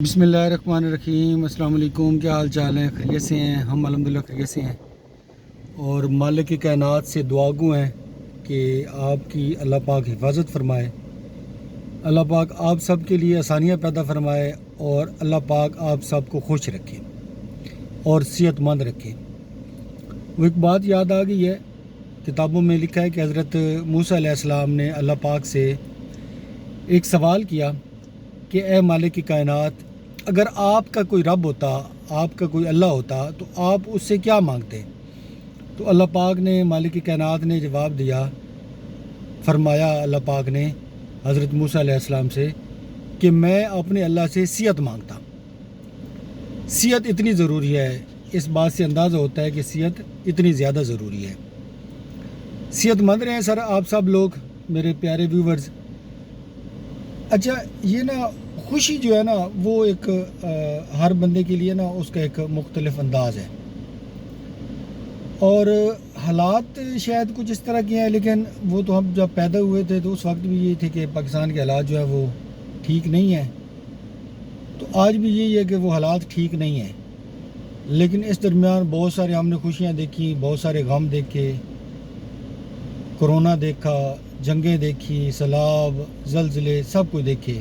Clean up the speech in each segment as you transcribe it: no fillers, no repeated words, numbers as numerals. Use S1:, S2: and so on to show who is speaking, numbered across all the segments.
S1: بسم اللہ الرحمن الرحیم۔ السلام علیکم، کیا حال چال ہیں؟ خیریت سے ہیں؟ ہم الحمدللہ خیریت سے ہیں، اور مالک کائنات سے دعا گو ہیں کہ آپ کی اللہ پاک حفاظت فرمائے، اللہ پاک آپ سب کے لیے آسانیاں پیدا فرمائے، اور اللہ پاک آپ سب کو خوش رکھے اور صحت مند رکھے۔ وہ ایک بات یاد آ گئی ہے، کتابوں میں لکھا ہے کہ حضرت موسیٰ علیہ السلام نے اللہ پاک سے ایک سوال کیا کہ اے مالک کائنات، اگر آپ کا کوئی رب ہوتا، آپ کا کوئی اللہ ہوتا، تو آپ اس سے کیا مانگتے؟ تو اللہ پاک نے، مالک کائنات نے جواب دیا، فرمایا اللہ پاک نے حضرت موسیٰ علیہ السلام سے کہ میں اپنے اللہ سے صحت مانگتا۔ صحت اتنی ضروری ہے، اس بات سے اندازہ ہوتا ہے کہ صحت اتنی زیادہ ضروری ہے۔ صحت مند رہیں سر آپ سب لوگ، میرے پیارے ویورز۔ اچھا، یہ نا خوشی جو ہے نا، وہ ایک ہر بندے کے لیے نا اس کا ایک مختلف انداز ہے، اور حالات شاید کچھ اس طرح کے ہیں، لیکن وہ تو ہم جب پیدا ہوئے تھے تو اس وقت بھی یہ تھے کہ پاکستان کے حالات جو ہے وہ ٹھیک نہیں ہیں، تو آج بھی یہی ہے کہ وہ حالات ٹھیک نہیں ہیں، لیکن اس درمیان بہت سارے ہم نے خوشیاں دیکھی، بہت سارے غم دیکھے، کرونا دیکھا، جنگیں دیکھی، سیلاب، زلزلے، سب کچھ دیکھے،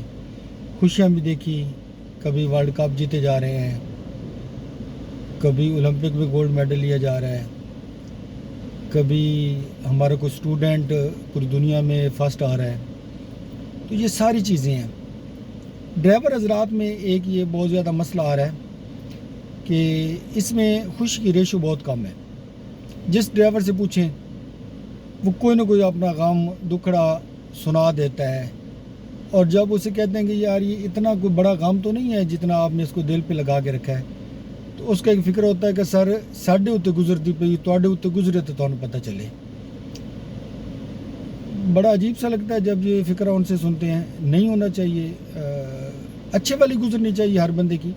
S1: خوشیاں بھی دیکھی۔ کبھی ورلڈ کپ جیتے جا رہے ہیں، کبھی اولمپک میں گولڈ میڈل لیا جا رہا ہے، کبھی ہمارا کوئی اسٹوڈنٹ پوری دنیا میں فرسٹ آ رہا ہے، تو یہ ساری چیزیں ہیں۔ ڈرائیور حضرات میں ایک یہ بہت زیادہ مسئلہ آ رہا ہے کہ اس میں خوشی کی ریشو بہت کم ہے۔ جس ڈرائیور سے پوچھیں وہ کوئی نہ کوئی اپنا غم دکھڑا سنا دیتا ہے، اور جب اسے کہتے ہیں کہ یار یہ اتنا کوئی بڑا غم تو نہیں ہے جتنا آپ نے اس کو دل پہ لگا کے رکھا ہے، تو اس کا ایک فکر ہوتا ہے کہ سر ساڈے اتنے گزرتی پئی، تواڈے اتنے گزرے تو تمہیں پتہ چلے۔ بڑا عجیب سا لگتا ہے جب یہ فکر ان سے سنتے ہیں۔ نہیں ہونا چاہیے، اچھے والی گزرنی چاہیے ہر بندے کی۔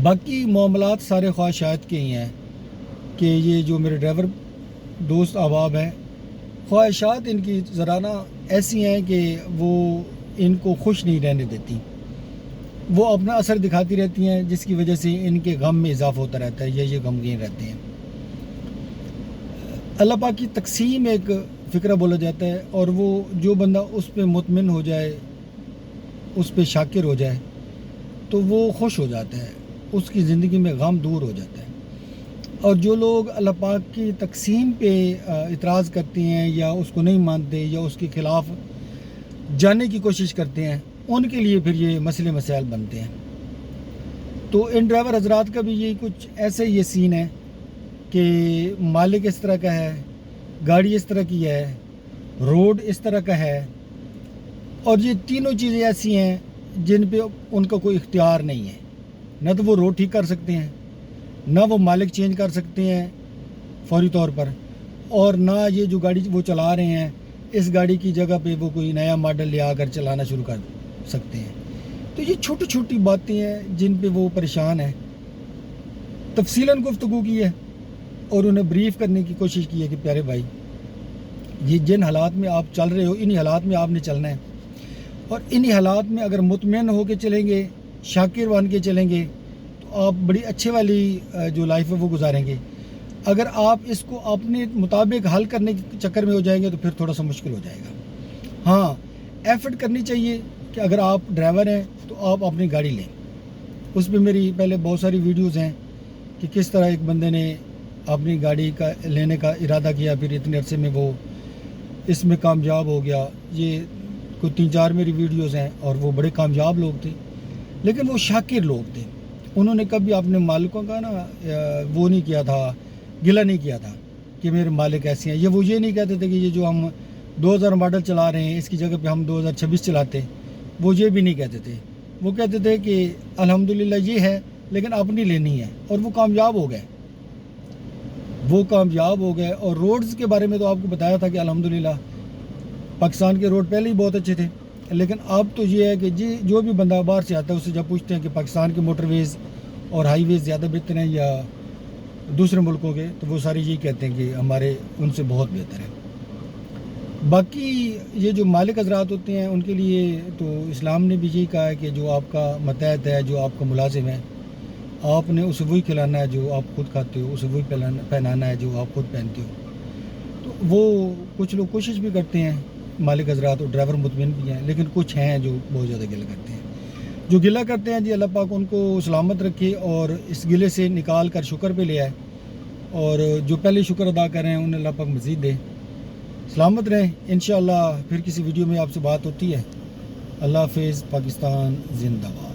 S1: باقی معاملات سارے خواہشات کے ہی ہیں کہ یہ جو میرے ڈرائیور دوست احباب ہیں، خواہشات ان کی ذرا نا ایسی ہیں کہ وہ ان کو خوش نہیں رہنے دیتی، وہ اپنا اثر دکھاتی رہتی ہیں، جس کی وجہ سے ان کے غم میں اضافہ ہوتا رہتا ہے، یہ غمگین رہتے ہیں۔ اللہ پاک کی تقسیم ایک فکرہ بولا جاتا ہے، اور وہ جو بندہ اس پہ مطمئن ہو جائے، اس پہ شاکر ہو جائے، تو وہ خوش ہو جاتا ہے، اس کی زندگی میں غم دور ہو جاتا ہے۔ اور جو لوگ اللہ پاک کی تقسیم پہ اعتراض کرتے ہیں، یا اس کو نہیں مانتے، یا اس کے خلاف جاننے کی کوشش کرتے ہیں، ان کے لیے پھر یہ مسئلے مسائل بنتے ہیں۔ تو ان ڈرائیور حضرات کا بھی یہی کچھ ایسے یہ سین ہے کہ مالک اس طرح کا ہے، گاڑی اس طرح کی ہے، روڈ اس طرح کا ہے، اور یہ تینوں چیزیں ایسی ہیں جن پہ ان کا کوئی اختیار نہیں ہے۔ نہ تو وہ روڈ ٹھیک کر سکتے ہیں، نہ وہ مالک چینج کر سکتے ہیں فوری طور پر، اور نہ یہ جو گاڑی وہ چلا رہے ہیں اس گاڑی کی جگہ پہ وہ کوئی نیا ماڈل لے آ کر چلانا شروع کر سکتے ہیں۔ تو یہ چھوٹی چھوٹی باتیں ہیں جن پہ وہ پریشان ہیں۔ تفصیلاً گفتگو کی ہے اور انہیں بریف کرنے کی کوشش کی ہے کہ پیارے بھائی، یہ جن حالات میں آپ چل رہے ہو، انہی حالات میں آپ نے چلنا ہے، اور انہی حالات میں اگر مطمئن ہو کے چلیں گے، شاکر بن کے چلیں گے، تو آپ بڑی اچھے والی جو لائف ہے وہ گزاریں گے۔ اگر آپ اس کو اپنے مطابق حل کرنے کے چکر میں ہو جائیں گے تو پھر تھوڑا سا مشکل ہو جائے گا۔ ہاں، ایفرٹ کرنی چاہیے کہ اگر آپ ڈرائیور ہیں تو آپ اپنی گاڑی لیں۔ اس پہ میری پہلے بہت ساری ویڈیوز ہیں کہ کس طرح ایک بندے نے اپنی گاڑی کا لینے کا ارادہ کیا، پھر اتنے عرصے میں وہ اس میں کامیاب ہو گیا۔ یہ کوئی 3-4 میری ویڈیوز ہیں، اور وہ بڑے کامیاب لوگ تھے، لیکن وہ شاکر لوگ تھے۔ انہوں نے کبھی اپنے مالکوں کا نا وہ نہیں کیا تھا، گلہ نہیں کیا تھا کہ میرے مالک ایسے ہیں، وہ یہ نہیں کہتے تھے کہ یہ جو ہم 2000 ماڈل چلا رہے ہیں اس کی جگہ پہ ہم 2026 چلاتے، وہ یہ بھی نہیں کہتے تھے۔ وہ کہتے تھے کہ الحمدللہ یہ ہے لیکن اپنی لینی ہے، اور وہ کامیاب ہو گئے۔ اور روڈز کے بارے میں تو آپ کو بتایا تھا کہ الحمدللہ پاکستان کے روڈ پہلے ہی بہت اچھے تھے، لیکن اب تو یہ ہے کہ جو بھی بندہ باہر سے آتا ہے اس سے جب پوچھتے ہیں کہ پاکستان کے موٹر ویز اور ہائی ویز زیادہ بہتر ہیں یا دوسرے ملکوں کے، تو وہ سارے یہی کہتے ہیں کہ ہمارے ان سے بہت بہتر ہے۔ باقی یہ جو مالک حضرات ہوتے ہیں ان کے لیے تو اسلام نے بھی یہی کہا ہے کہ جو آپ کا ماتحت ہے، جو آپ کا ملازم ہے، آپ نے اسے وہی کھلانا ہے جو آپ خود کھاتے ہو، اسے وہی پہنانا ہے جو آپ خود پہنتے ہو۔ تو وہ کچھ لوگ کوشش بھی کرتے ہیں، مالک حضرات اور ڈرائیور مطمئن بھی ہیں، لیکن کچھ ہیں جو بہت زیادہ گلہ کرتے ہیں۔ جو گلہ کرتے ہیں جی اللہ پاک ان کو سلامت رکھے اور اس گلے سے نکال کر شکر پہ لے آئے، اور جو پہلے شکر ادا کر رہے ہیں انہیں اللہ پاک مزید دے۔ سلامت رہیں، انشاءاللہ پھر کسی ویڈیو میں آپ سے بات ہوتی ہے۔ اللہ حافظ، پاکستان زندہ باد۔